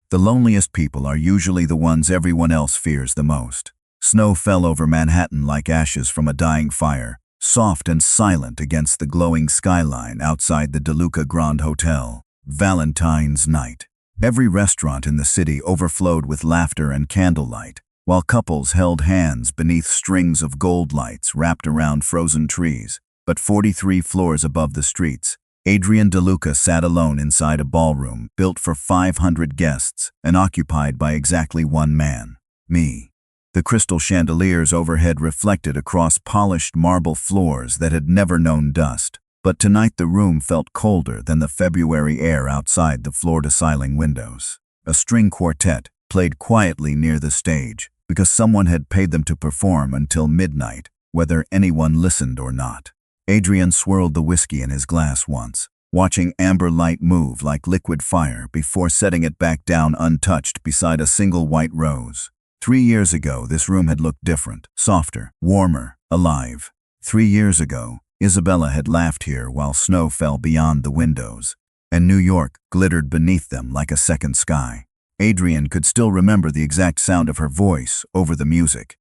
The loneliest people are usually the ones everyone else fears the most. Snow fell over Manhattan like ashes from a dying fire, soft and silent against the glowing skyline outside the DeLuca Grand Hotel. Valentine's night. Every restaurant in the city overflowed with laughter and candlelight, while couples held hands beneath strings of gold lights wrapped around frozen trees. But 43 floors above the streets, Adrian DeLuca sat alone inside a ballroom built for 500 guests and occupied by exactly one man, me. The crystal chandeliers overhead reflected across polished marble floors that had never known dust, but tonight the room felt colder than the February air outside the floor-to-ceiling windows. A string quartet played quietly near the stage because someone had paid them to perform until midnight, whether anyone listened or not. Adrian swirled the whiskey in his glass once, watching amber light move like liquid fire before setting it back down untouched beside a single white rose. 3 years ago, this room had looked different, softer, warmer, alive. 3 years ago, Isabella had laughed here while snow fell beyond the windows, and New York glittered beneath them like a second sky. Adrian could still remember the exact sound of her voice over the music,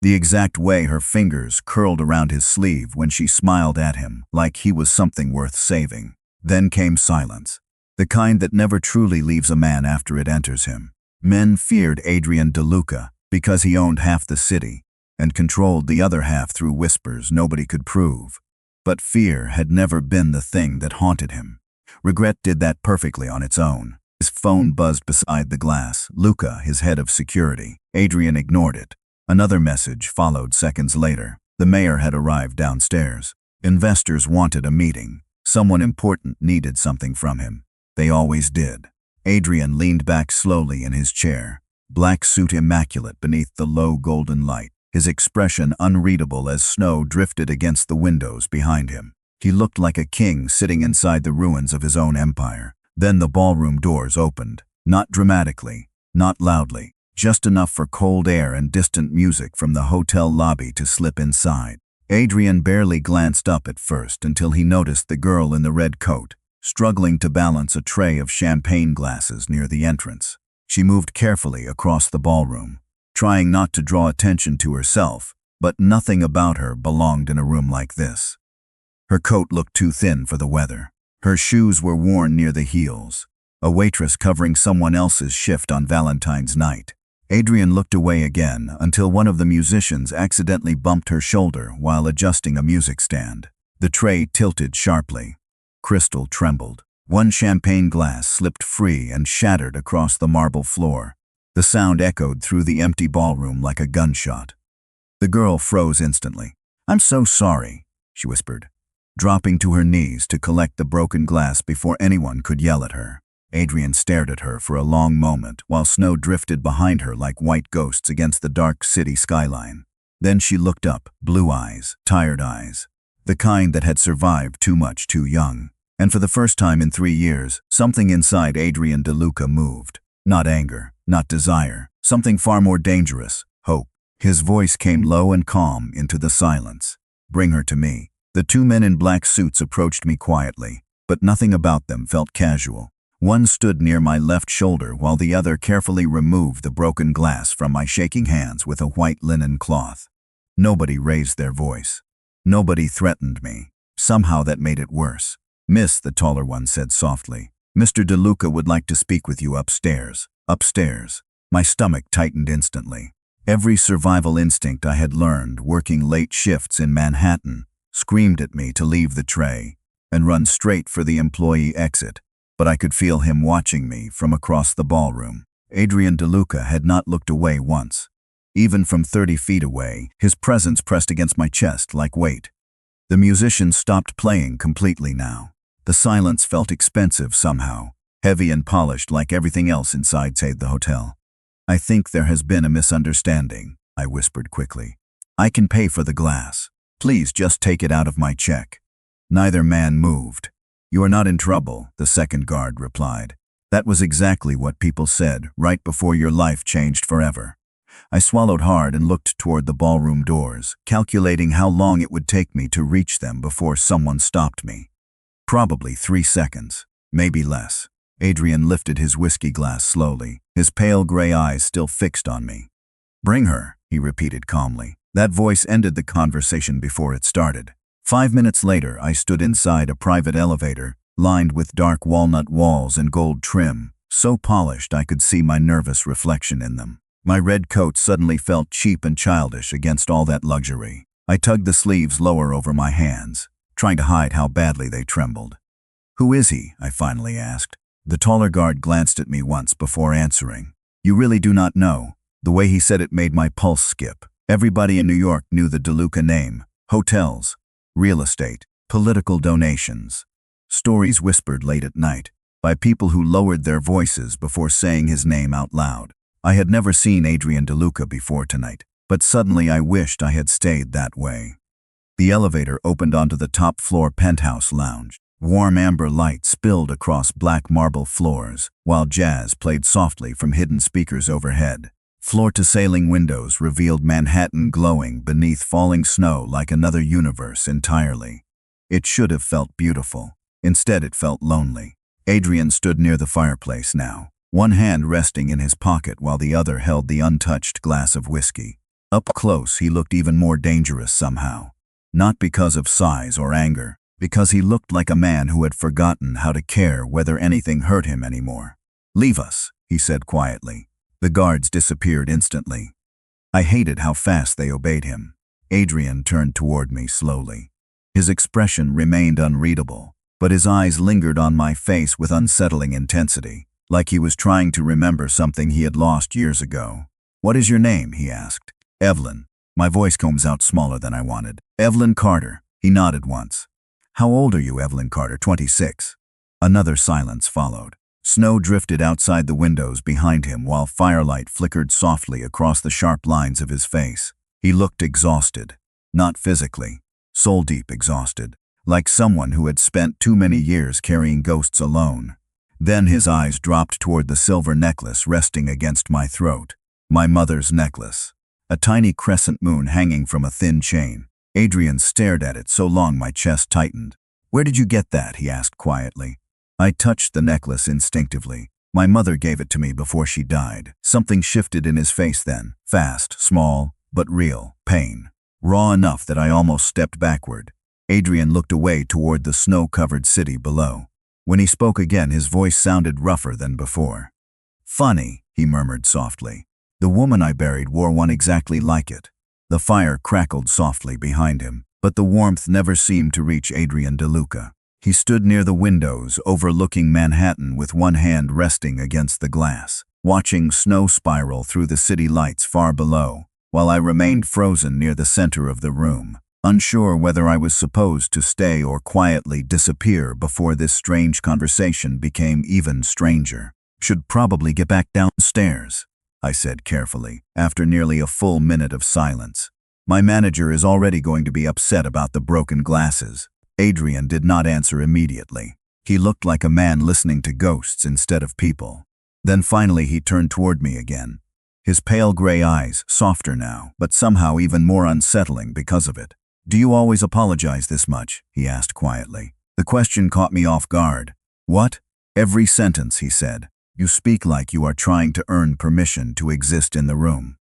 the exact way her fingers curled around his sleeve when she smiled at him like he was something worth saving. Then came silence, the kind that never truly leaves a man after it enters him. Men feared Adrian DeLuca because he owned half the city and controlled the other half through whispers nobody could prove. But fear had never been the thing that haunted him. Regret did that perfectly on its own. His phone buzzed beside the glass. Luca, his head of security. Adrian ignored it. Another message followed seconds later. The mayor had arrived downstairs. Investors wanted a meeting. Someone important needed something from him. They always did. Adrian leaned back slowly in his chair, black suit immaculate beneath the low golden light, his expression unreadable as snow drifted against the windows behind him. He looked like a king sitting inside the ruins of his own empire. Then the ballroom doors opened, not dramatically, not loudly, just enough for cold air and distant music from the hotel lobby to slip inside. Adrian barely glanced up at first until he noticed the girl in the red coat, struggling to balance a tray of champagne glasses near the entrance. She moved carefully across the ballroom, trying not to draw attention to herself, but nothing about her belonged in a room like this. Her coat looked too thin for the weather. Her shoes were worn near the heels, a waitress covering someone else's shift on Valentine's night. Adrian looked away again until one of the musicians accidentally bumped her shoulder while adjusting a music stand. The tray tilted sharply. Crystal trembled. One champagne glass slipped free and shattered across the marble floor. The sound echoed through the empty ballroom like a gunshot. The girl froze instantly. "I'm so sorry," she whispered, dropping to her knees to collect the broken glass before anyone could yell at her. Adrian stared at her for a long moment while snow drifted behind her like white ghosts against the dark city skyline. Then she looked up, blue eyes, tired eyes, the kind that had survived too much too young. And for the first time in 3 years, something inside Adrian DeLuca moved. Not anger, not desire, something far more dangerous, hope. His voice came low and calm into the silence. "Bring her to me." The 2 men in black suits approached me quietly, but nothing about them felt casual. One stood near my left shoulder while the other carefully removed the broken glass from my shaking hands with a white linen cloth. Nobody raised their voice. Nobody threatened me. Somehow that made it worse. "Miss," the taller one said softly, "Mr. DeLuca would like to speak with you upstairs." Upstairs. My stomach tightened instantly. Every survival instinct I had learned working late shifts in Manhattan screamed at me to leave the tray and run straight for the employee exit, but I could feel him watching me from across the ballroom. Adrian DeLuca had not looked away once. Even from 30 feet away, his presence pressed against my chest like weight. The musicians stopped playing completely now. The silence felt expensive somehow, heavy and polished like everything else inside the hotel. "I think there has been a misunderstanding," I whispered quickly. "I can pay for the glass. Please just take it out of my check." Neither man moved. "You are not in trouble," the second guard replied. "That was exactly what people said right before your life changed forever." I swallowed hard and looked toward the ballroom doors, calculating how long it would take me to reach them before someone stopped me. Probably 3 seconds, maybe less. Adrian lifted his whiskey glass slowly, his pale gray eyes still fixed on me. "Bring her," he repeated calmly. That voice ended the conversation before it started. 5 minutes later, I stood inside a private elevator, lined with dark walnut walls and gold trim, so polished I could see my nervous reflection in them. My red coat suddenly felt cheap and childish against all that luxury. I tugged the sleeves lower over my hands, trying to hide how badly they trembled. "Who is he?" I finally asked. The taller guard glanced at me once before answering. "You really do not know?" The way he said it made my pulse skip. Everybody in New York knew the DeLuca name. Hotels, real estate, political donations. Stories whispered late at night, by people who lowered their voices before saying his name out loud. I had never seen Adrian DeLuca before tonight, but suddenly I wished I had stayed that way. The elevator opened onto the top-floor penthouse lounge. Warm amber light spilled across black marble floors, while jazz played softly from hidden speakers overhead. Floor-to-ceiling windows revealed Manhattan glowing beneath falling snow like another universe entirely. It should have felt beautiful. Instead, it felt lonely. Adrian stood near the fireplace now, one hand resting in his pocket while the other held the untouched glass of whiskey. Up close, he looked even more dangerous somehow. Not because of size or anger, because he looked like a man who had forgotten how to care whether anything hurt him anymore. "Leave us," he said quietly. The guards disappeared instantly. I hated how fast they obeyed him. Adrian turned toward me slowly. His expression remained unreadable, but his eyes lingered on my face with unsettling intensity, like he was trying to remember something he had lost years ago. "What is your name?" he asked. "Evelyn." My voice comes out smaller than I wanted. "Evelyn Carter." He nodded once. "How old are you, Evelyn Carter?" 26. Another silence followed. Snow drifted outside the windows behind him while firelight flickered softly across the sharp lines of his face. He looked exhausted. Not physically, soul-deep exhausted, like someone who had spent too many years carrying ghosts alone. Then his eyes dropped toward the silver necklace resting against my throat. My mother's necklace. A tiny crescent moon hanging from a thin chain. Adrian stared at it so long my chest tightened. "Where did you get that?" he asked quietly. I touched the necklace instinctively. My mother gave it to me before she died. Something shifted in his face then. Fast, small, but real. Pain. Raw enough that I almost stepped backward. Adrian looked away toward the snow-covered city below. When he spoke again, his voice sounded rougher than before. "Funny," he murmured softly. "The woman I buried wore one exactly like it." The fire crackled softly behind him, but the warmth never seemed to reach Adrian DeLuca. He stood near the windows, overlooking Manhattan with one hand resting against the glass, watching snow spiral through the city lights far below, while I remained frozen near the center of the room, unsure whether I was supposed to stay or quietly disappear before this strange conversation became even stranger. "Should probably get back downstairs," I said carefully, after nearly a full minute of silence. "My manager is already going to be upset about the broken glasses." Adrian did not answer immediately. He looked like a man listening to ghosts instead of people. Then finally he turned toward me again. His pale gray eyes, softer now, but somehow even more unsettling because of it. "Do you always apologize this much?" he asked quietly. The question caught me off guard. "What?" "Every sentence," he said. "You speak like you are trying to earn permission to exist in the room."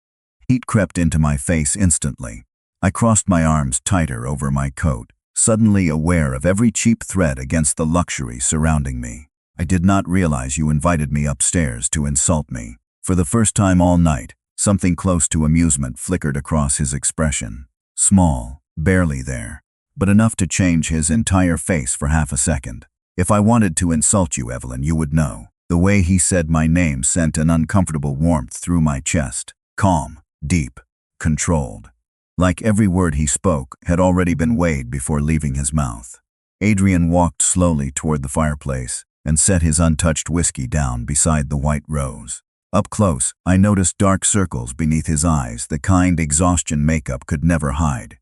Heat crept into my face instantly. I crossed my arms tighter over my coat, suddenly aware of every cheap thread against the luxury surrounding me. "I did not realize you invited me upstairs to insult me." For the first time all night, something close to amusement flickered across his expression. Small, barely there, but enough to change his entire face for half a second. "If I wanted to insult you, Evelyn, you would know." The way he said my name sent an uncomfortable warmth through my chest. Calm, deep, controlled. Like every word he spoke had already been weighed before leaving his mouth. Adrian walked slowly toward the fireplace and set his untouched whiskey down beside the white rose. Up close, I noticed dark circles beneath his eyes, the kind exhaustion makeup could never hide.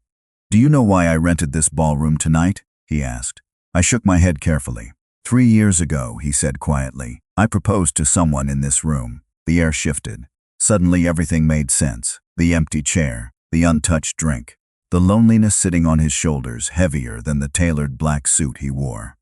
"Do you know why I rented this ballroom tonight?" he asked. I shook my head carefully. 3 years ago, he said quietly, I proposed to someone in this room. The air shifted. Suddenly everything made sense. The empty chair, the untouched drink, the loneliness sitting on his shoulders heavier than the tailored black suit he wore.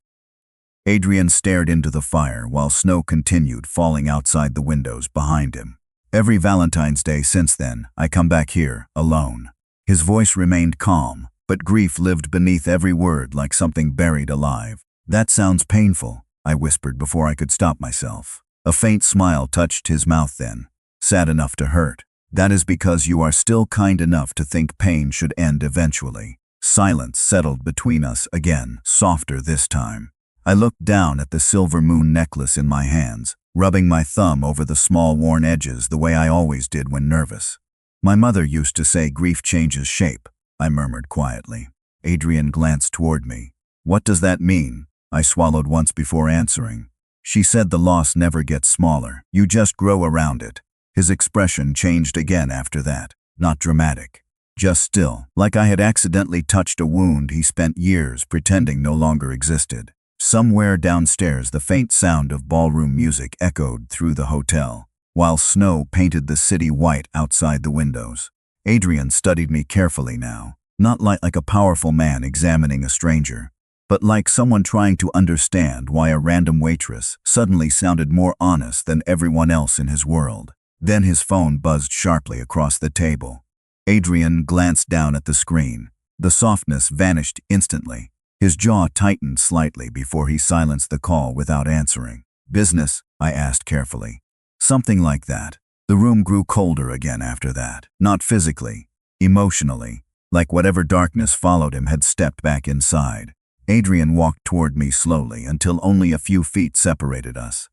Adrian stared into the fire while snow continued falling outside the windows behind him. Every Valentine's Day since then, I come back here, alone. His voice remained calm, but grief lived beneath every word like something buried alive. That sounds painful, I whispered before I could stop myself. A faint smile touched his mouth then, sad enough to hurt. That is because you are still kind enough to think pain should end eventually. Silence settled between us again, softer this time. I looked down at the silver moon necklace in my hands, rubbing my thumb over the small worn edges the way I always did when nervous. My mother used to say grief changes shape, I murmured quietly. Adrian glanced toward me. What does that mean? I swallowed once before answering. She said the loss never gets smaller, you just grow around it. His expression changed again after that, not dramatic. Just still, like I had accidentally touched a wound he spent years pretending no longer existed. Somewhere downstairs the faint sound of ballroom music echoed through the hotel, while snow painted the city white outside the windows. Adrian studied me carefully now, not like a powerful man examining a stranger, but like someone trying to understand why a random waitress suddenly sounded more honest than everyone else in his world. Then his phone buzzed sharply across the table. Adrian glanced down at the screen. The softness vanished instantly. His jaw tightened slightly before he silenced the call without answering. Business? I asked carefully. Something like that. The room grew colder again after that. Not physically, emotionally, like whatever darkness followed him had stepped back inside. Adrian walked toward me slowly until only a few feet separated us.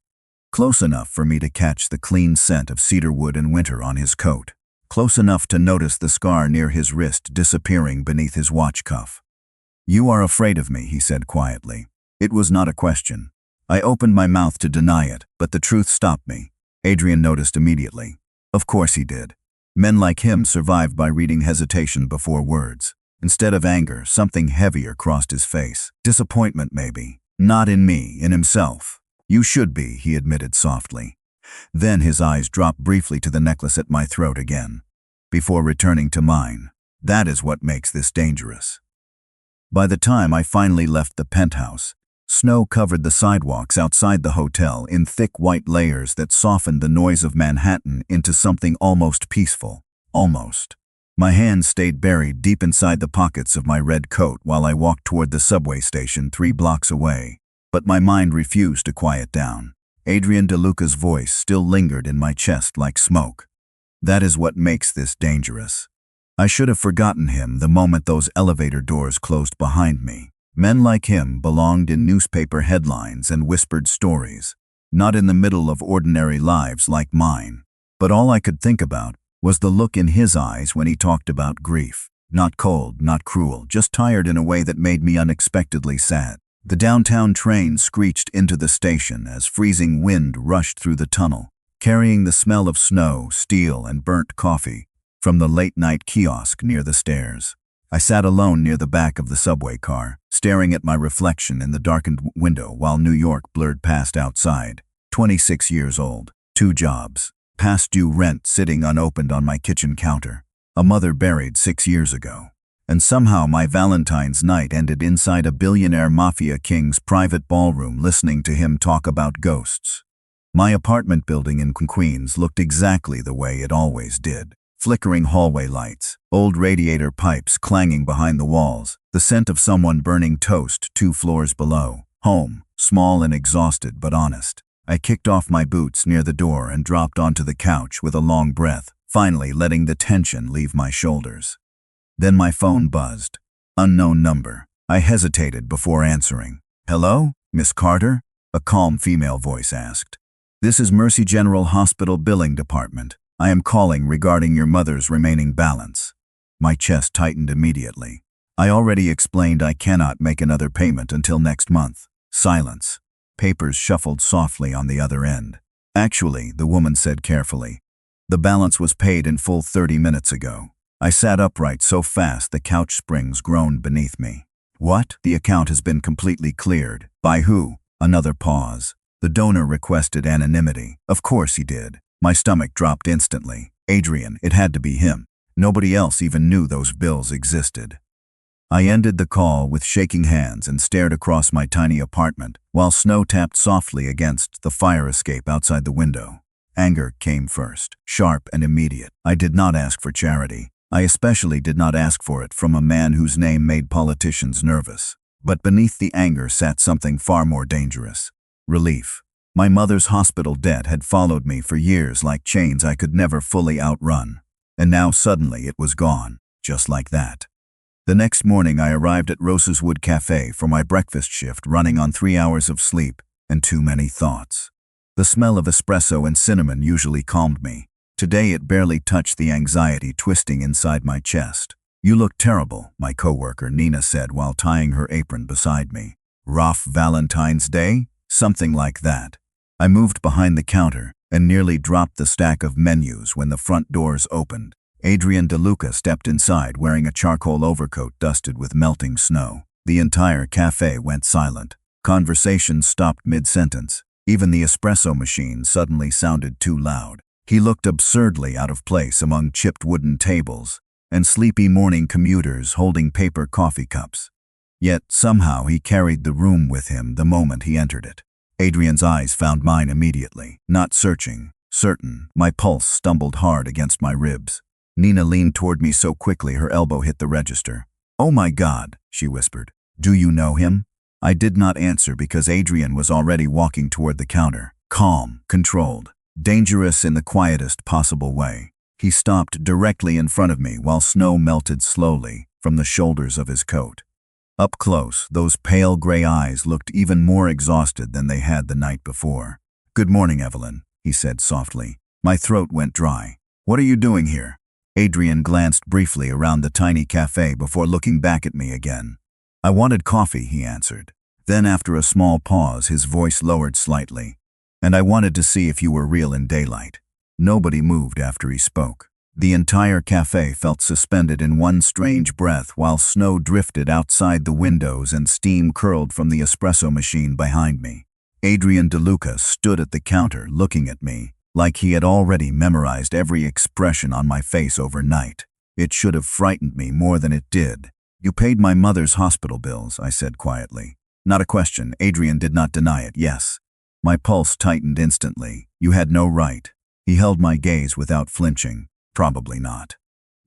Close enough for me to catch the clean scent of cedarwood and winter on his coat. Close enough to notice the scar near his wrist disappearing beneath his watch cuff. You are afraid of me, he said quietly. It was not a question. I opened my mouth to deny it, but the truth stopped me. Adrian noticed immediately. Of course he did. Men like him survived by reading hesitation before words. Instead of anger, something heavier crossed his face. Disappointment, maybe. Not in me, in himself. You should be, he admitted softly. Then his eyes dropped briefly to the necklace at my throat again, before returning to mine. That is what makes this dangerous. By the time I finally left the penthouse, snow covered the sidewalks outside the hotel in thick white layers that softened the noise of Manhattan into something almost peaceful. Almost. My hands stayed buried deep inside the pockets of my red coat while I walked toward the subway station 3 blocks away. But my mind refused to quiet down. Adrian DeLuca's voice still lingered in my chest like smoke. That is what makes this dangerous. I should have forgotten him the moment those elevator doors closed behind me. Men like him belonged in newspaper headlines and whispered stories, not in the middle of ordinary lives like mine. But all I could think about was the look in his eyes when he talked about grief. Not cold, not cruel, just tired in a way that made me unexpectedly sad. The downtown train screeched into the station as freezing wind rushed through the tunnel, carrying the smell of snow, steel, and burnt coffee from the late-night kiosk near the stairs. I sat alone near the back of the subway car, staring at my reflection in the darkened window while New York blurred past outside. 26 years old, 2 jobs, past due rent sitting unopened on my kitchen counter, a mother buried 6 years ago. And somehow my Valentine's night ended inside a billionaire Mafia king's private ballroom listening to him talk about ghosts. My apartment building in Queens looked exactly the way it always did. Flickering hallway lights, old radiator pipes clanging behind the walls, the scent of someone burning toast 2 floors below. Home, small and exhausted but honest. I kicked off my boots near the door and dropped onto the couch with a long breath, finally letting the tension leave my shoulders. Then my phone buzzed. Unknown number. I hesitated before answering. Hello, Miss Carter? A calm female voice asked. This is Mercy General Hospital Billing Department. I am calling regarding your mother's remaining balance. My chest tightened immediately. I already explained I cannot make another payment until next month. Silence. Papers shuffled softly on the other end. Actually, the woman said carefully, the balance was paid in full 30 minutes ago. I sat upright so fast the couch springs groaned beneath me. What? The account has been completely cleared. By who? Another pause. The donor requested anonymity. Of course he did. My stomach dropped instantly. Adrian, it had to be him. Nobody else even knew those bills existed. I ended the call with shaking hands and stared across my tiny apartment while snow tapped softly against the fire escape outside the window. Anger came first, sharp and immediate. I did not ask for charity. I especially did not ask for it from a man whose name made politicians nervous. But beneath the anger sat something far more dangerous. Relief. My mother's hospital debt had followed me for years like chains I could never fully outrun. And now suddenly it was gone, just like that. The next morning I arrived at Rose's Wood Cafe for my breakfast shift, running on 3 hours of sleep and too many thoughts. The smell of espresso and cinnamon usually calmed me. Today it barely touched the anxiety twisting inside my chest. "You look terrible," my coworker Nina said while tying her apron beside me. "Rough Valentine's Day?" Something like that. I moved behind the counter and nearly dropped the stack of menus when the front doors opened. Adrian DeLuca stepped inside wearing a charcoal overcoat dusted with melting snow. The entire cafe went silent. Conversation stopped mid-sentence. Even the espresso machine suddenly sounded too loud. He looked absurdly out of place among chipped wooden tables and sleepy morning commuters holding paper coffee cups. Yet somehow he carried the room with him the moment he entered it. Adrian's eyes found mine immediately, not searching, certain. My pulse stumbled hard against my ribs. Nina leaned toward me so quickly her elbow hit the register. "Oh my God," she whispered. "Do you know him?" I did not answer because Adrian was already walking toward the counter, calm, controlled, dangerous in the quietest possible way. He stopped directly in front of me while snow melted slowly from the shoulders of his coat. Up close, those pale gray eyes looked even more exhausted than they had the night before. "Good morning, Evelyn," he said softly. My throat went dry. "What are you doing here?" Adrian glanced briefly around the tiny cafe before looking back at me again. "I wanted coffee," he answered. Then after a small pause, his voice lowered slightly. "And I wanted to see if you were real in daylight." Nobody moved after he spoke. The entire cafe felt suspended in one strange breath while snow drifted outside the windows and steam curled from the espresso machine behind me. Adrian DeLuca stood at the counter looking at me, like he had already memorized every expression on my face overnight. It should have frightened me more than it did. "You paid my mother's hospital bills," I said quietly. Not a question. Adrian did not deny it. "Yes." My pulse tightened instantly. "You had no right." He held my gaze without flinching. "Probably not."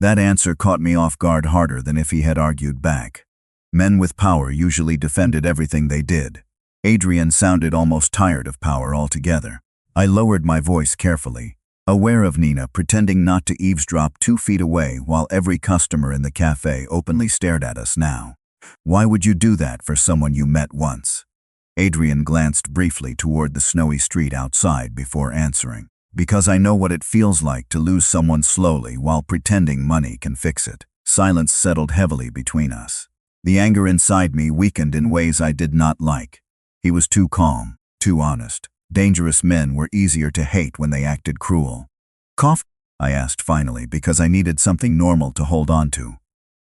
That answer caught me off guard harder than if he had argued back. Men with power usually defended everything they did. Adrian sounded almost tired of power altogether. I lowered my voice carefully, aware of Nina pretending not to eavesdrop 2 feet away while every customer in the cafe openly stared at us now. "Why would you do that for someone you met once?" Adrian glanced briefly toward the snowy street outside before answering. "Because I know what it feels like to lose someone slowly while pretending money can fix it." Silence settled heavily between us. The anger inside me weakened in ways I did not like. He was too calm, too honest. Dangerous men were easier to hate when they acted cruel. "Coffee?" I asked finally because I needed something normal to hold on to.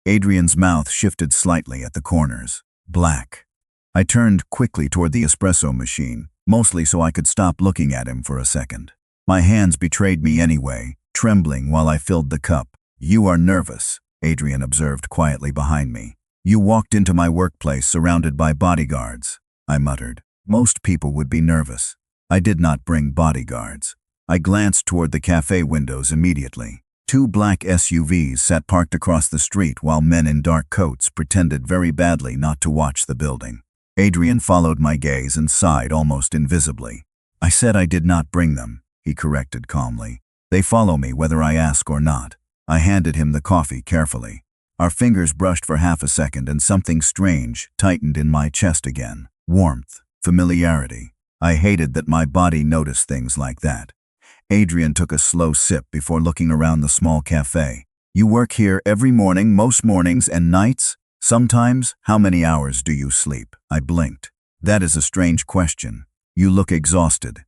Adrian's mouth shifted slightly at the corners. "Black." I turned quickly toward the espresso machine, mostly so I could stop looking at him for a second. My hands betrayed me anyway, trembling while I filled the cup. "You are nervous," Adrian observed quietly behind me. "You walked into my workplace surrounded by bodyguards," I muttered. "Most people would be nervous." I did not bring bodyguards. I glanced toward the cafe windows immediately. 2 black SUVs sat parked across the street while men in dark coats pretended very badly not to watch the building. Adrian followed my gaze and sighed almost invisibly. "I said I did not bring them," he corrected calmly. "They follow me whether I ask or not." I handed him the coffee carefully. Our fingers brushed for half a second and something strange tightened in my chest again. Warmth, familiarity. I hated that my body noticed things like that. Adrian took a slow sip before looking around the small cafe. "You work here every morning, most mornings and nights? Sometimes? How many hours do you sleep?" I blinked. "That is a strange question. You look exhausted."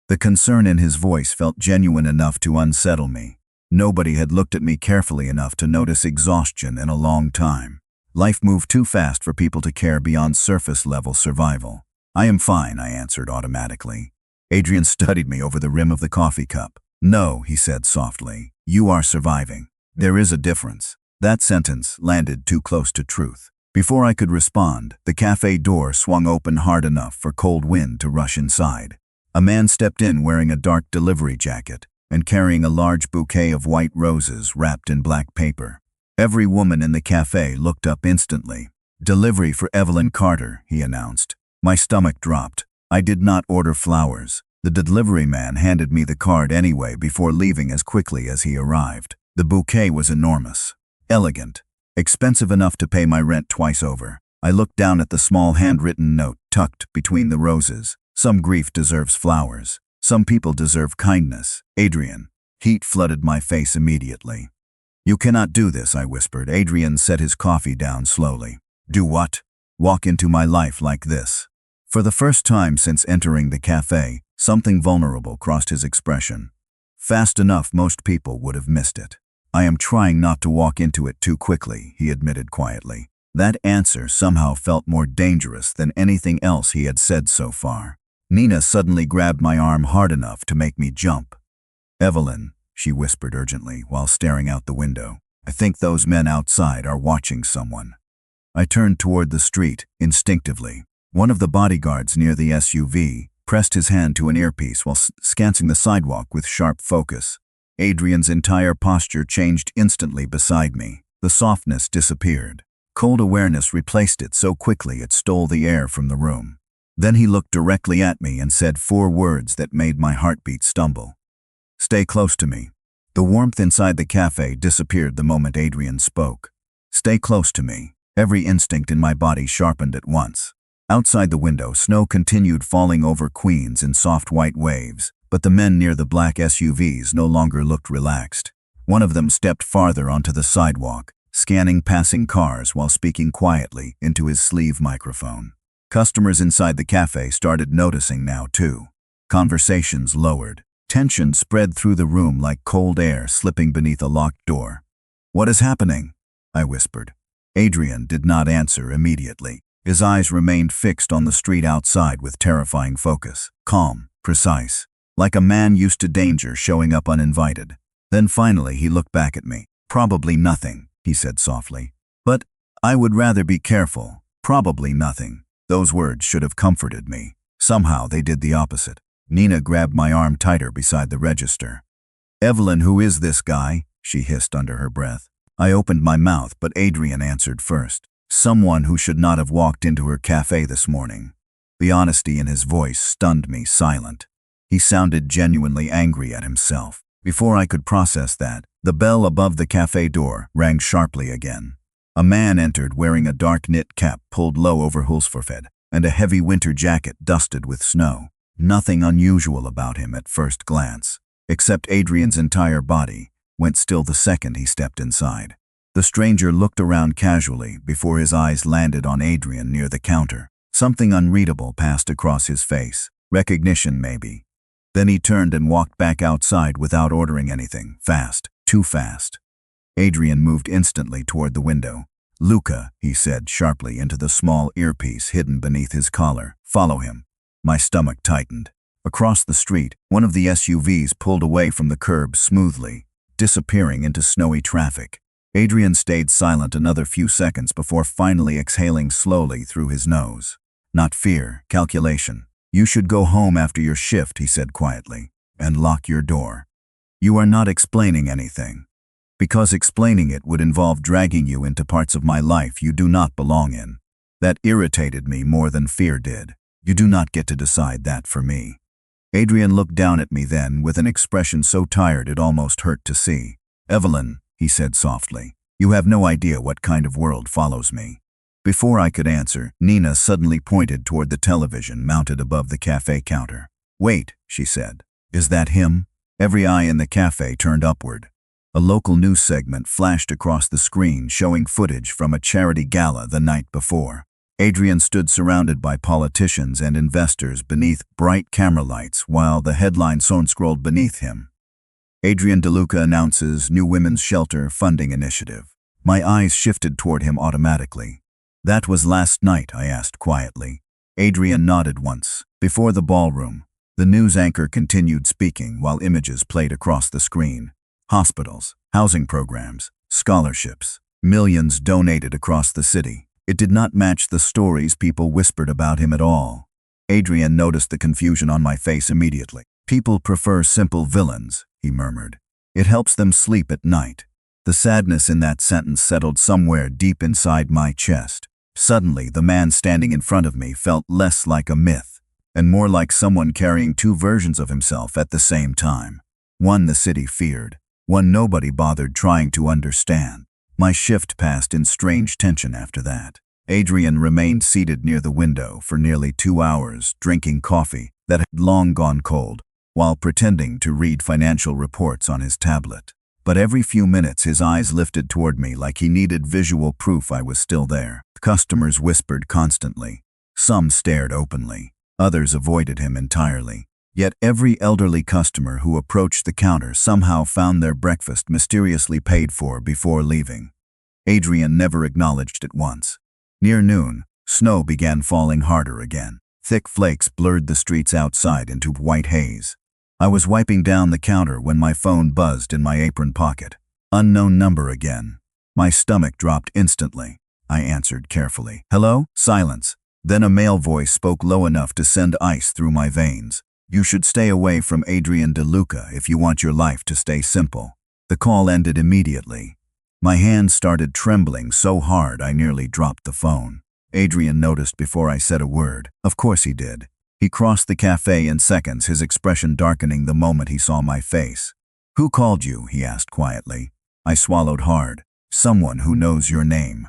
The concern in his voice felt genuine enough to unsettle me. Nobody had looked at me carefully enough to notice exhaustion in a long time. Life moved too fast for people to care beyond surface-level survival. "I am fine," I answered automatically. Adrian studied me over the rim of the coffee cup. "No," he said softly, "you are surviving. There is a difference." That sentence landed too close to truth. Before I could respond, the cafe door swung open hard enough for cold wind to rush inside. A man stepped in wearing a dark delivery jacket and carrying a large bouquet of white roses wrapped in black paper. Every woman in the cafe looked up instantly. "Delivery for Evelyn Carter," he announced. My stomach dropped. I did not order flowers. The delivery man handed me the card anyway before leaving as quickly as he arrived. The bouquet was enormous, elegant, expensive enough to pay my rent twice over. I looked down at the small handwritten note tucked between the roses. "Some grief deserves flowers. Some people deserve kindness. Adrian." Heat flooded my face immediately. "You cannot do this," I whispered. Adrian set his coffee down slowly. "Do what?" "Walk into my life like this." For the first time since entering the cafe, something vulnerable crossed his expression. Fast enough, most people would have missed it. "I am trying not to walk into it too quickly," he admitted quietly. That answer somehow felt more dangerous than anything else he had said so far. Nina suddenly grabbed my arm hard enough to make me jump. "Evelyn," she whispered urgently while staring out the window, "I think those men outside are watching someone." I turned toward the street, instinctively. One of the bodyguards near the SUV pressed his hand to an earpiece while scanning the sidewalk with sharp focus. Adrian's entire posture changed instantly beside me. The softness disappeared. Cold awareness replaced it so quickly it stole the air from the room. Then he looked directly at me and said 4 words that made my heartbeat stumble. "Stay close to me." The warmth inside the cafe disappeared the moment Adrian spoke. "Stay close to me." Every instinct in my body sharpened at once. Outside the window, snow continued falling over Queens in soft white waves, but the men near the black SUVs no longer looked relaxed. One of them stepped farther onto the sidewalk, scanning passing cars while speaking quietly into his sleeve microphone. Customers inside the cafe started noticing now too. Conversations lowered. Tension spread through the room like cold air slipping beneath a locked door. "What is happening?" I whispered. Adrian did not answer immediately. His eyes remained fixed on the street outside with terrifying focus, calm, precise, like a man used to danger showing up uninvited. Then finally he looked back at me. "Probably nothing," he said softly. "But I would rather be careful. Probably nothing." Those words should have comforted me. Somehow they did the opposite. Nina grabbed my arm tighter beside the register. "Evelyn, who is this guy?" she hissed under her breath. I opened my mouth, but Adrian answered first. "Someone who should not have walked into her cafe this morning." The honesty in his voice stunned me silent. He sounded genuinely angry at himself. Before I could process that, the bell above the cafe door rang sharply again. A man entered wearing a dark knit cap pulled low over Hulsforfed and a heavy winter jacket dusted with snow. Nothing unusual about him at first glance, except Adrian's entire body went still the second he stepped inside. The stranger looked around casually before his eyes landed on Adrian near the counter. Something unreadable passed across his face. Recognition, maybe. Then he turned and walked back outside without ordering anything. Fast. Too fast. Adrian moved instantly toward the window. "Luca," he said sharply into the small earpiece hidden beneath his collar. "Follow him." My stomach tightened. Across the street, one of the SUVs pulled away from the curb smoothly, disappearing into snowy traffic. Adrian stayed silent another few seconds before finally exhaling slowly through his nose. Not fear, calculation. "You should go home after your shift," he said quietly, "and lock your door. You are not explaining anything. Because explaining it would involve dragging you into parts of my life you do not belong in. That irritated me more than fear did. You do not get to decide that for me." Adrian looked down at me then with an expression so tired it almost hurt to see. "Evelyn," he said softly, "you have no idea what kind of world follows me." Before I could answer, Nina suddenly pointed toward the television mounted above the cafe counter. "Wait," she said. "Is that him?" Every eye in the cafe turned upward. A local news segment flashed across the screen showing footage from a charity gala the night before. Adrian stood surrounded by politicians and investors beneath bright camera lights while the headline scrolled beneath him. "Adrian DeLuca announces new women's shelter funding initiative." My eyes shifted toward him automatically. "That was last night?" I asked quietly. Adrian nodded once. Before the ballroom, the news anchor continued speaking while images played across the screen. Hospitals, housing programs, scholarships, millions donated across the city. It did not match the stories people whispered about him at all. Adrian noticed the confusion on my face immediately. People prefer simple villains, he murmured. It helps them sleep at night. The sadness in that sentence settled somewhere deep inside my chest. Suddenly, the man standing in front of me felt less like a myth, and more like someone carrying two versions of himself at the same time. One the city feared, one nobody bothered trying to understand. My shift passed in strange tension after that. Adrian remained seated near the window for nearly 2 hours, drinking coffee that had long gone cold, while pretending to read financial reports on his tablet. But every few minutes his eyes lifted toward me like he needed visual proof I was still there. Customers whispered constantly. Some stared openly. Others avoided him entirely. Yet every elderly customer who approached the counter somehow found their breakfast mysteriously paid for before leaving. Adrian never acknowledged it once. Near noon, snow began falling harder again. Thick flakes blurred the streets outside into white haze. I was wiping down the counter when my phone buzzed in my apron pocket. Unknown number again. My stomach dropped instantly. I answered carefully. Hello? Silence. Then a male voice spoke low enough to send ice through my veins. You should stay away from Adrian De Luca if you want your life to stay simple. The call ended immediately. My hand started trembling so hard I nearly dropped the phone. Adrian noticed before I said a word. Of course he did. He crossed the cafe in seconds, his expression darkening the moment he saw my face. Who called you? He asked quietly. I swallowed hard. Someone who knows your name.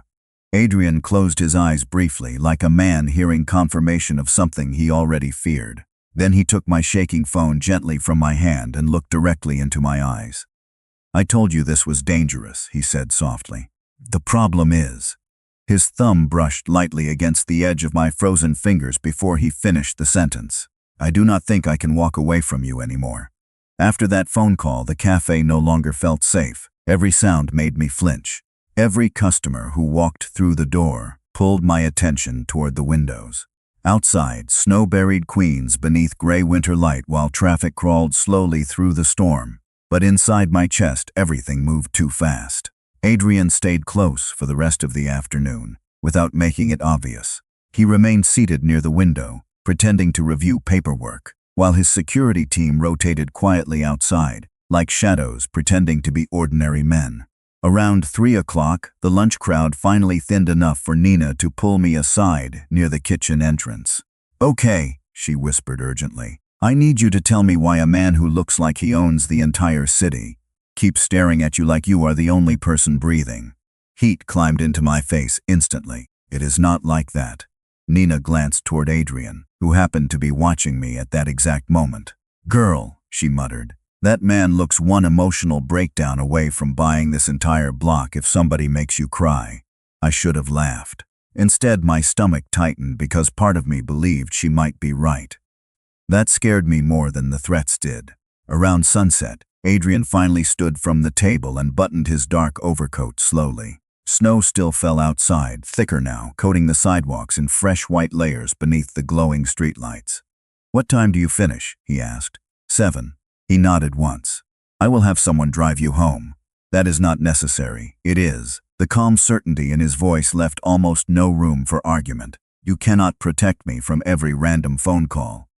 Adrian closed his eyes briefly, like a man hearing confirmation of something he already feared. Then he took my shaking phone gently from my hand and looked directly into my eyes. I told you this was dangerous, he said softly. The problem is. His thumb brushed lightly against the edge of my frozen fingers before he finished the sentence. I do not think I can walk away from you anymore. After that phone call, the cafe no longer felt safe. Every sound made me flinch. Every customer who walked through the door pulled my attention toward the windows. Outside, snow buried Queens beneath gray winter light while traffic crawled slowly through the storm. But inside my chest, everything moved too fast. Adrian stayed close for the rest of the afternoon, without making it obvious. He remained seated near the window, pretending to review paperwork, while his security team rotated quietly outside, like shadows pretending to be ordinary men. Around 3 o'clock, the lunch crowd finally thinned enough for Nina to pull me aside near the kitchen entrance. Okay, she whispered urgently. I need you to tell me why a man who looks like he owns the entire city keeps staring at you like you are the only person breathing. Heat climbed into my face instantly. It is not like that. Nina glanced toward Adrian, who happened to be watching me at that exact moment. Girl, she muttered. That man looks one emotional breakdown away from buying this entire block if somebody makes you cry. I should have laughed. Instead, my stomach tightened because part of me believed she might be right. That scared me more than the threats did. Around sunset, Adrian finally stood from the table and buttoned his dark overcoat slowly. Snow still fell outside, thicker now, coating the sidewalks in fresh white layers beneath the glowing streetlights. What time do you finish? He asked. 7. He nodded once. I will have someone drive you home. That is not necessary. It is. The calm certainty in his voice left almost no room for argument. You cannot protect me from every random phone call.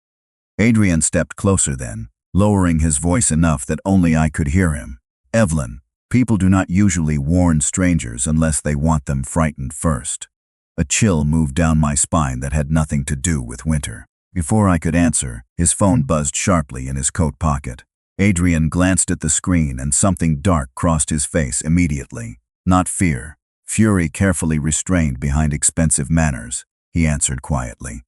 Adrian stepped closer then, lowering his voice enough that only I could hear him. Evelyn, people do not usually warn strangers unless they want them frightened first. A chill moved down my spine that had nothing to do with winter. Before I could answer, his phone buzzed sharply in his coat pocket. Adrian glanced at the screen and something dark crossed his face immediately. Not fear. Fury carefully restrained behind expensive manners. He answered quietly.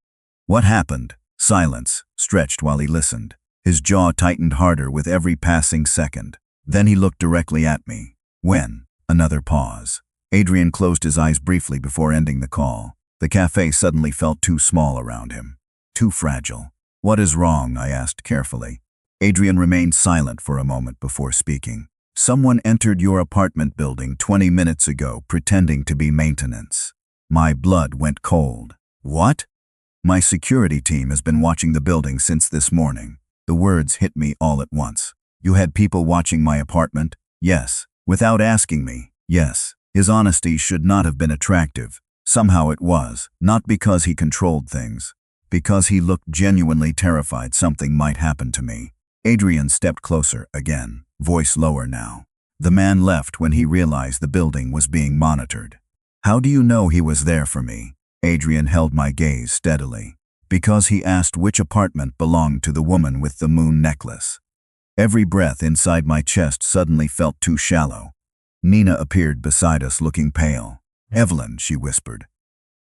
What happened? Silence, stretched while he listened. His jaw tightened harder with every passing second. Then he looked directly at me. When? Another pause. Adrian closed his eyes briefly before ending the call. The cafe suddenly felt too small around him. Too fragile. What is wrong? I asked carefully. Adrian remained silent for a moment before speaking. Someone entered your apartment building 20 minutes ago pretending to be maintenance. My blood went cold. What? My security team has been watching the building since this morning. The words hit me all at once. You had people watching my apartment? Yes. Without asking me? Yes. His honesty should not have been attractive. Somehow it was, not because he controlled things, because he looked genuinely terrified something might happen to me. Adrian stepped closer again, voice lower now. The man left when he realized the building was being monitored. How do you know he was there for me? Adrian held my gaze steadily. Because he asked which apartment belonged to the woman with the moon necklace. Every breath inside my chest suddenly felt too shallow. Nina appeared beside us looking pale. Evelyn, she whispered.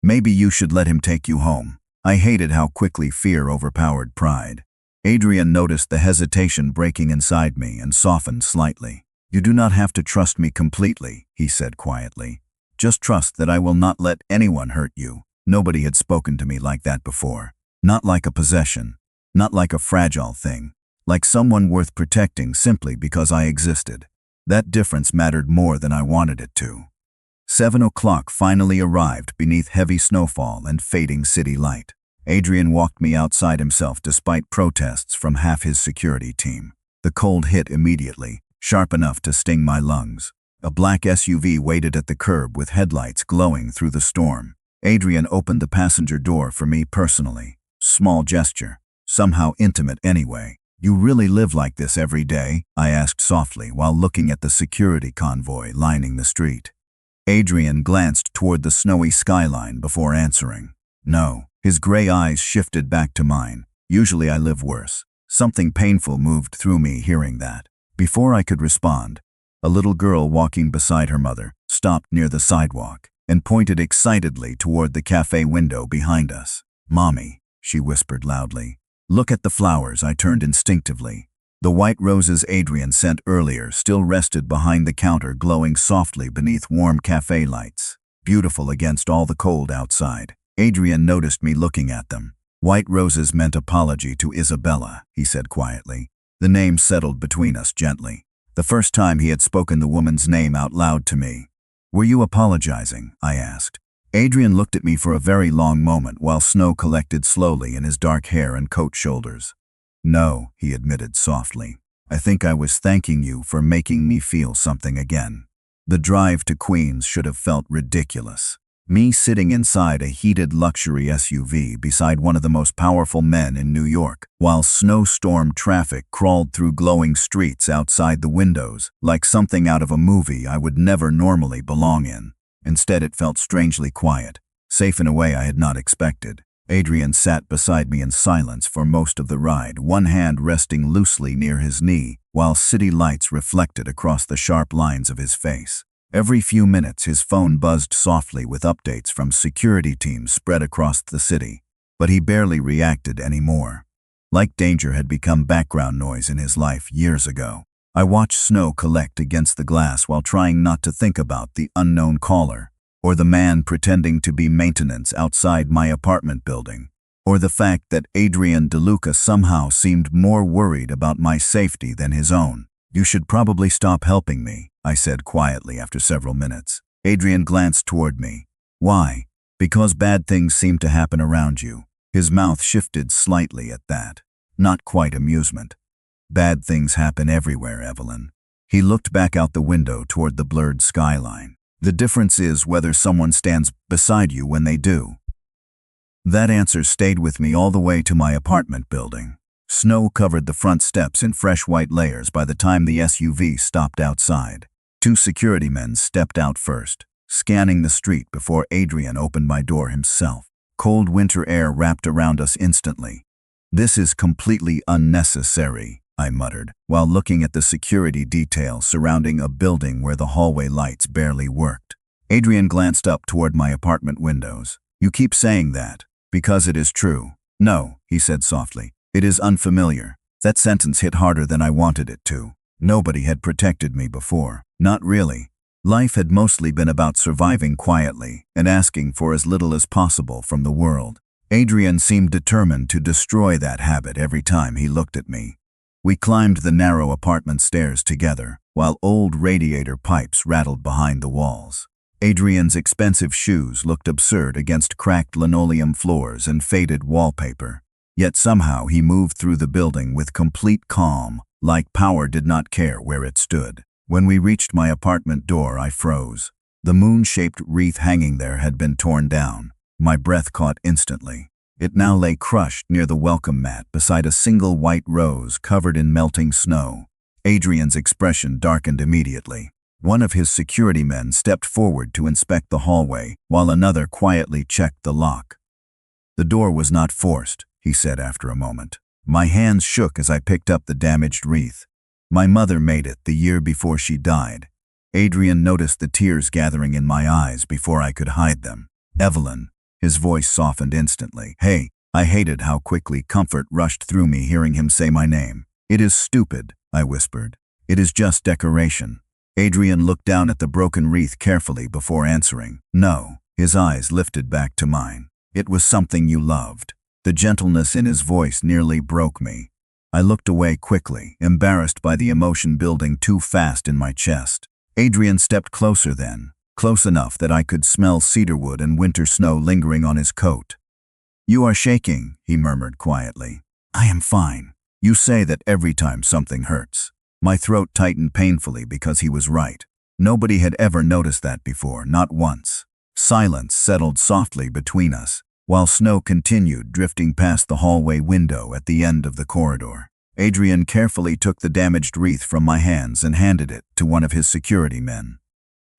Maybe you should let him take you home. I hated how quickly fear overpowered pride. Adrian noticed the hesitation breaking inside me and softened slightly. You do not have to trust me completely, he said quietly. Just trust that I will not let anyone hurt you. Nobody had spoken to me like that before. Not like a possession. Not like a fragile thing. Like someone worth protecting simply because I existed. That difference mattered more than I wanted it to. 7 o'clock finally arrived beneath heavy snowfall and fading city light. Adrian walked me outside himself despite protests from half his security team. The cold hit immediately, sharp enough to sting my lungs. A black SUV waited at the curb with headlights glowing through the storm. Adrian opened the passenger door for me personally. Small gesture, somehow intimate anyway. You really live like this every day? I asked softly while looking at the security convoy lining the street. Adrian glanced toward the snowy skyline before answering. No. His gray eyes shifted back to mine. Usually I live worse. Something painful moved through me hearing that. Before I could respond, a little girl walking beside her mother stopped near the sidewalk and pointed excitedly toward the cafe window behind us. Mommy, she whispered loudly. Look at the flowers, I turned instinctively. The white roses Adrian sent earlier still rested behind the counter, glowing softly beneath warm cafe lights. Beautiful against all the cold outside. Adrian noticed me looking at them. White roses meant apology to Isabella, he said quietly. The name settled between us gently. The first time he had spoken the woman's name out loud to me. Were you apologizing? I asked. Adrian looked at me for a very long moment while snow collected slowly in his dark hair and coat shoulders. No, he admitted softly. I think I was thanking you for making me feel something again. The drive to Queens should have felt ridiculous. Me sitting inside a heated luxury SUV beside one of the most powerful men in New York, while snowstorm traffic crawled through glowing streets outside the windows, like something out of a movie I would never normally belong in. Instead, it felt strangely quiet, safe in a way I had not expected. Adrian sat beside me in silence for most of the ride, one hand resting loosely near his knee, while city lights reflected across the sharp lines of his face. Every few minutes, his phone buzzed softly with updates from security teams spread across the city, but he barely reacted anymore. Like danger had become background noise in his life years ago. I watched snow collect against the glass while trying not to think about the unknown caller, or the man pretending to be maintenance outside my apartment building, or the fact that Adrian DeLuca somehow seemed more worried about my safety than his own. You should probably stop helping me, I said quietly after several minutes. Adrian glanced toward me. Why? Because bad things seem to happen around you. His mouth shifted slightly at that. Not quite amusement. Bad things happen everywhere, Evelyn. He looked back out the window toward the blurred skyline. The difference is whether someone stands beside you when they do. That answer stayed with me all the way to my apartment building. Snow covered the front steps in fresh white layers by the time the SUV stopped outside. 2 security men stepped out first, scanning the street before Adrian opened my door himself. Cold winter air wrapped around us instantly. This is completely unnecessary, I muttered, while looking at the security detail surrounding a building where the hallway lights barely worked. Adrian glanced up toward my apartment windows. You keep saying that, because it is true. No, he said softly. It is unfamiliar. That sentence hit harder than I wanted it to. Nobody had protected me before. Not really. Life had mostly been about surviving quietly and asking for as little as possible from the world. Adrian seemed determined to destroy that habit every time he looked at me. We climbed the narrow apartment stairs together, while old radiator pipes rattled behind the walls. Adrian's expensive shoes looked absurd against cracked linoleum floors and faded wallpaper. Yet somehow he moved through the building with complete calm, like power did not care where it stood. When we reached my apartment door, I froze. The moon-shaped wreath hanging there had been torn down. My breath caught instantly. It now lay crushed near the welcome mat beside a single white rose covered in melting snow. Adrian's expression darkened immediately. One of his security men stepped forward to inspect the hallway, while another quietly checked the lock. "The door was not forced," he said after a moment. My hands shook as I picked up the damaged wreath. "My mother made it the year before she died." Adrian noticed the tears gathering in my eyes before I could hide them. "Evelyn." His voice softened instantly. "Hey." I hated how quickly comfort rushed through me hearing him say my name. "It is stupid," I whispered. "It is just decoration." Adrian looked down at the broken wreath carefully before answering. "No." His eyes lifted back to mine. "It was something you loved." The gentleness in his voice nearly broke me. I looked away quickly, embarrassed by the emotion building too fast in my chest. Adrian stepped closer then, close enough that I could smell cedarwood and winter snow lingering on his coat. "You are shaking," he murmured quietly. "I am fine. You say that every time something hurts." My throat tightened painfully because he was right. Nobody had ever noticed that before, not once. Silence settled softly between us, while snow continued drifting past the hallway window at the end of the corridor. Adrian carefully took the damaged wreath from my hands and handed it to one of his security men.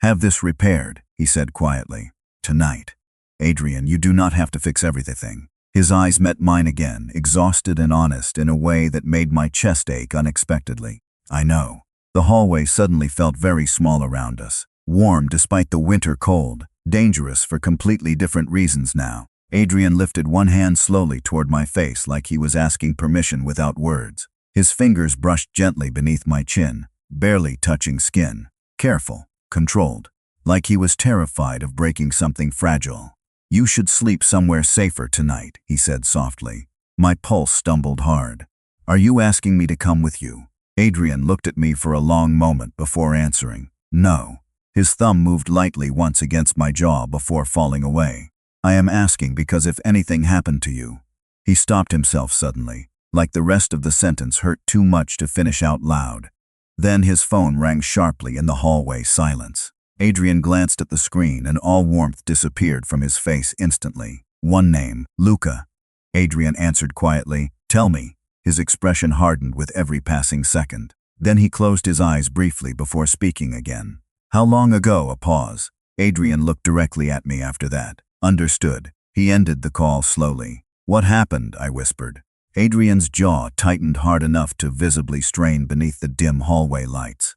"Have this repaired," he said quietly. "Tonight." "Adrian, you do not have to fix everything." His eyes met mine again, exhausted and honest in a way that made my chest ache unexpectedly. "I know." The hallway suddenly felt very small around us, warm despite the winter cold, dangerous for completely different reasons now. Adrian lifted one hand slowly toward my face like he was asking permission without words. His fingers brushed gently beneath my chin, barely touching skin. Careful, controlled, like he was terrified of breaking something fragile. "You should sleep somewhere safer tonight," he said softly. My pulse stumbled hard. "Are you asking me to come with you?" Adrian looked at me for a long moment before answering. "No." His thumb moved lightly once against my jaw before falling away. "I am asking because if anything happened to you." He stopped himself suddenly, like the rest of the sentence hurt too much to finish out loud. Then his phone rang sharply in the hallway silence. Adrian glanced at the screen and all warmth disappeared from his face instantly. "One name, Luca." Adrian answered quietly. "Tell me." His expression hardened with every passing second. Then he closed his eyes briefly before speaking again. "How long ago?" A pause. Adrian looked directly at me after that. "Understood." He ended the call slowly. "What happened?" I whispered. Adrian's jaw tightened hard enough to visibly strain beneath the dim hallway lights.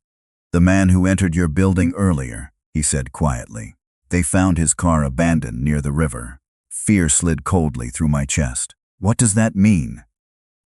"The man who entered your building earlier," he said quietly. "They found his car abandoned near the river." Fear slid coldly through my chest. "What does that mean?"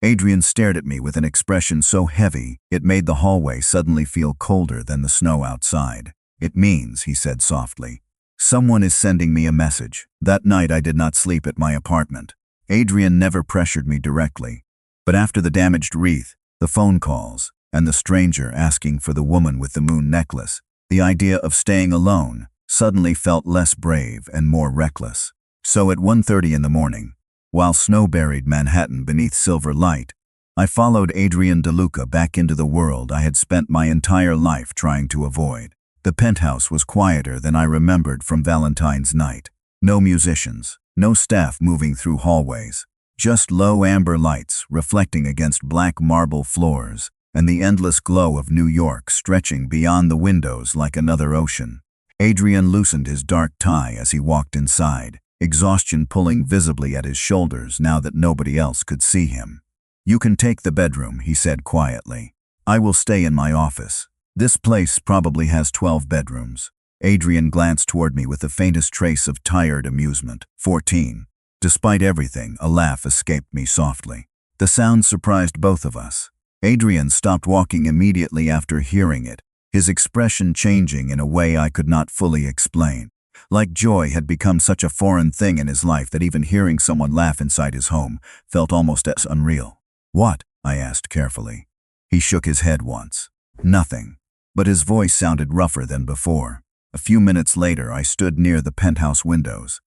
Adrian stared at me with an expression so heavy it made the hallway suddenly feel colder than the snow outside. "It means," he said softly, "someone is sending me a message." That night I did not sleep at my apartment. Adrian never pressured me directly, but after the damaged wreath, the phone calls, and the stranger asking for the woman with the moon necklace, the idea of staying alone suddenly felt less brave and more reckless. So at 1:30 in the morning, while snow buried Manhattan beneath silver light, I followed Adrian DeLuca back into the world I had spent my entire life trying to avoid. The penthouse was quieter than I remembered from Valentine's night. No musicians, no staff moving through hallways, just low amber lights reflecting against black marble floors, and the endless glow of New York stretching beyond the windows like another ocean. Adrian loosened his dark tie as he walked inside, exhaustion pulling visibly at his shoulders now that nobody else could see him. "You can take the bedroom," he said quietly. "I will stay in my office. This place probably has 12 bedrooms." Adrian glanced toward me with the faintest trace of tired amusement. 14. Despite everything, a laugh escaped me softly. The sound surprised both of us. Adrian stopped walking immediately after hearing it, his expression changing in a way I could not fully explain. Like joy had become such a foreign thing in his life that even hearing someone laugh inside his home felt almost as unreal. "What?" I asked carefully. He shook his head once. "Nothing." But his voice sounded rougher than before. A few minutes later, I stood near the penthouse windows,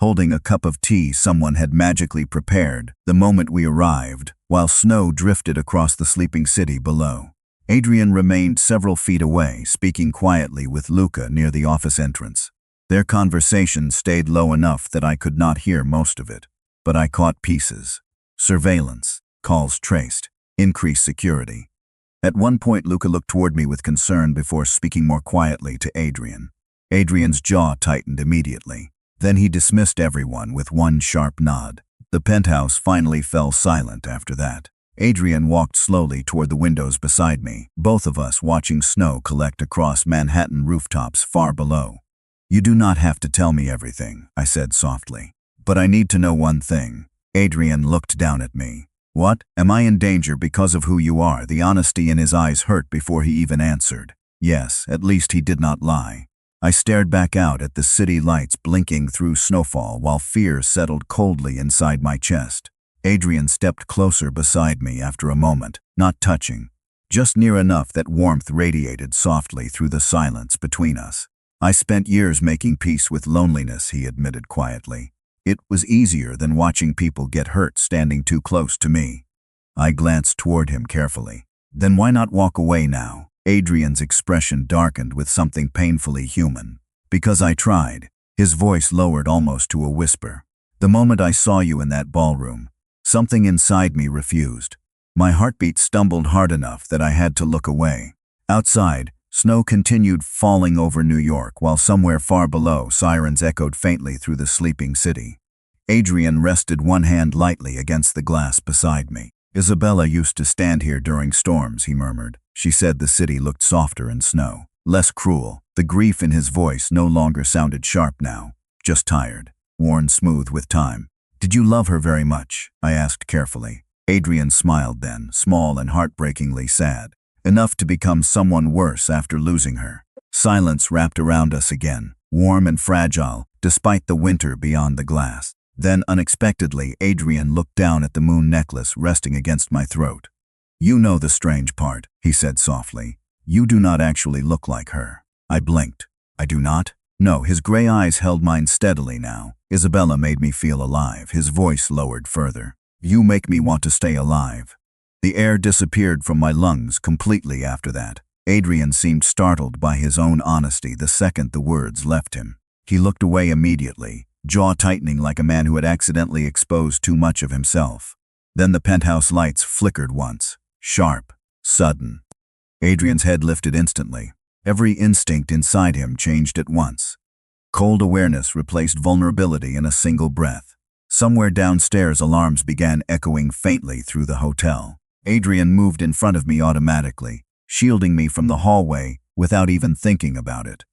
holding a cup of tea someone had magically prepared the moment we arrived, while snow drifted across the sleeping city below. Adrian remained several feet away, speaking quietly with Luca near the office entrance. Their conversation stayed low enough that I could not hear most of it, but I caught pieces. Surveillance, calls traced, increased security. At one point, Luca looked toward me with concern before speaking more quietly to Adrian. Adrian's jaw tightened immediately. Then he dismissed everyone with one sharp nod. The penthouse finally fell silent after that. Adrian walked slowly toward the windows beside me, both of us watching snow collect across Manhattan rooftops far below. "You do not have to tell me everything," I said softly. "But I need to know one thing." Adrian looked down at me. "What? Am I in danger because of who you are?" The honesty in his eyes hurt before he even answered. Yes, at least he did not lie. I stared back out at the city lights blinking through snowfall while fear settled coldly inside my chest. Adrian stepped closer beside me after a moment, not touching, just near enough that warmth radiated softly through the silence between us. "I spent years making peace with loneliness," he admitted quietly. "It was easier than watching people get hurt standing too close to me." I glanced toward him carefully. "Then why not walk away now?" Adrian's expression darkened with something painfully human. "Because I tried." His voice lowered almost to a whisper. "The moment I saw you in that ballroom, something inside me refused. My heartbeat stumbled hard enough that I had to look away." Outside, snow continued falling over New York, while somewhere far below, sirens echoed faintly through the sleeping city. Adrian rested one hand lightly against the glass beside me. "Isabella used to stand here during storms," he murmured. "She said the city looked softer in snow, less cruel." The grief in his voice no longer sounded sharp now, just tired, worn smooth with time. "Did you love her very much?" I asked carefully. Adrian smiled then, small and heartbreakingly sad. "Enough to become someone worse after losing her." Silence wrapped around us again, warm and fragile, despite the winter beyond the glass. Then, unexpectedly, Adrian looked down at the moon necklace resting against my throat. "You know the strange part," he said softly. "You do not actually look like her." I blinked. "I do not?" No, his gray eyes held mine steadily now. "Isabella made me feel alive." His voice lowered further. "You make me want to stay alive." The air disappeared from my lungs completely after that. Adrian seemed startled by his own honesty the second the words left him. He looked away immediately, jaw tightening like a man who had accidentally exposed too much of himself. Then the penthouse lights flickered once, sharp, sudden. Adrian's head lifted instantly. Every instinct inside him changed at once. Cold awareness replaced vulnerability in a single breath. Somewhere downstairs, alarms began echoing faintly through the hotel. Adrian moved in front of me automatically, shielding me from the hallway without even thinking about it.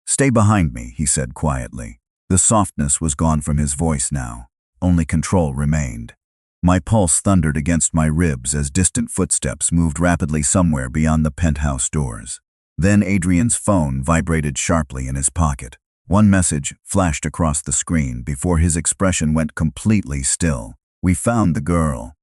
"Stay behind me," he said quietly. The softness was gone from his voice now. Only control remained. My pulse thundered against my ribs as distant footsteps moved rapidly somewhere beyond the penthouse doors. Then Adrian's phone vibrated sharply in his pocket. One message flashed across the screen before his expression went completely still. "We found the girl."